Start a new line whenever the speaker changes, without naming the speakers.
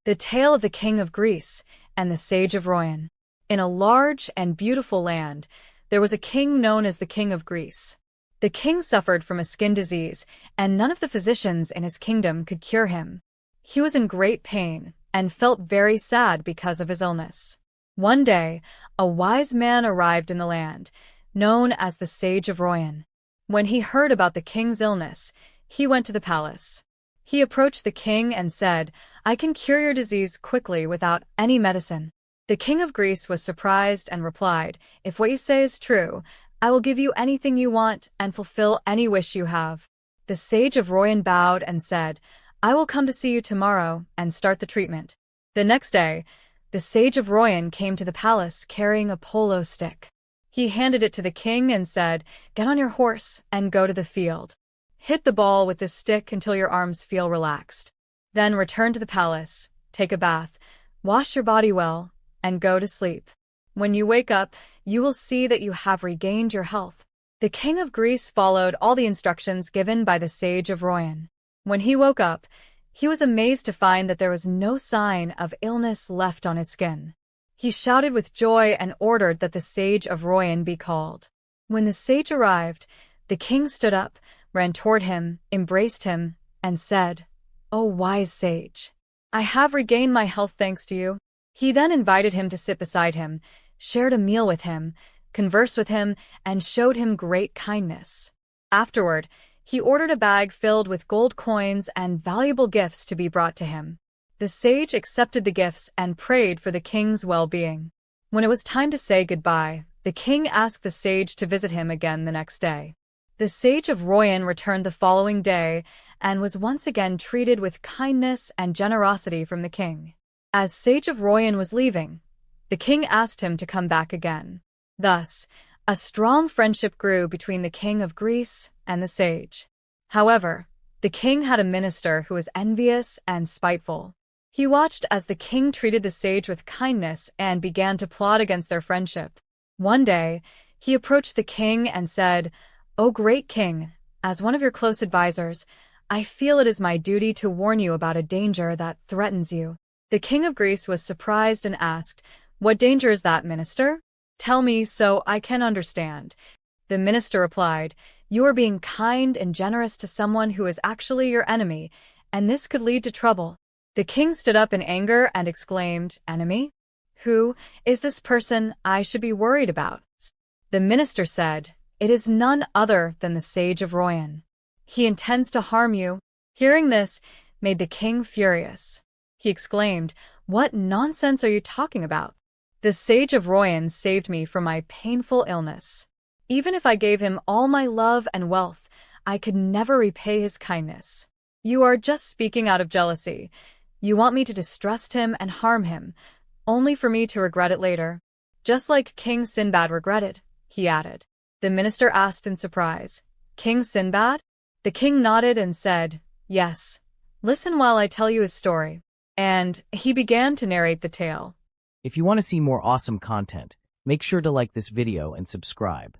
The Tale of the King of Greece and the Sage of Royan. In a large and beautiful land, there was a king known as the King of Greece. The king suffered from a skin disease, and none of the physicians in his kingdom could cure him. He was in great pain and felt very sad because of his illness. One day, a wise man arrived in the land, known as the Sage of Royan. When he heard about the king's illness, he went to the palace. He approached the king and said, "I can cure your disease quickly without any medicine." The King of Greece was surprised and replied, "If what you say is true, I will give you anything you want and fulfill any wish you have." The Sage of Royan bowed and said, "I will come to see you tomorrow and start the treatment." The next day, the Sage of Royan came to the palace carrying a polo stick. He handed it to the king and said, "Get on your horse and go to the field. Hit the ball with this stick until your arms feel relaxed. Then return to the palace, take a bath, wash your body well, and go to sleep. When you wake up, you will see that you have regained your health." The King of Greece followed all the instructions given by the Sage of Royan. When he woke up, he was amazed to find that there was no sign of illness left on his skin. He shouted with joy and ordered that the Sage of Royan be called. When the sage arrived, the king stood up, ran toward him, embraced him, and said, "O wise sage, I have regained my health thanks to you." He then invited him to sit beside him, shared a meal with him, conversed with him, and showed him great kindness. Afterward, he ordered a bag filled with gold coins and valuable gifts to be brought to him. The sage accepted the gifts and prayed for the king's well-being. When it was time to say goodbye, the king asked the sage to visit him again the next day. The Sage of Royan returned the following day and was once again treated with kindness and generosity from the king. As Sage of Royan was leaving, the king asked him to come back again. Thus, a strong friendship grew between the King of Greece and the sage. However, the king had a minister who was envious and spiteful. He watched as the king treated the sage with kindness and began to plot against their friendship. One day, he approached the king and said, "O great king, as one of your close advisors, I feel it is my duty to warn you about a danger that threatens you." The King of Greece was surprised and asked, "What danger is that, minister? Tell me so I can understand." The minister replied, "You are being kind and generous to someone who is actually your enemy, and this could lead to trouble." The king stood up in anger and exclaimed, "Enemy? Who is this person I should be worried about?" The minister said, "It is none other than the Sage of Royan. He intends to harm you." Hearing this made the king furious. He exclaimed, "What nonsense are you talking about? The Sage of Royan saved me from my painful illness. Even if I gave him all my love and wealth, I could never repay his kindness. You are just speaking out of jealousy. You want me to distrust him and harm him, only for me to regret it later. Just like King Sinbad regretted," he added. The minister asked in surprise, "King Sinbad?" The king nodded and said, "Yes. Listen while I tell you his story." And he began to narrate the tale.
If you want to see more awesome content, make sure to like this video and subscribe.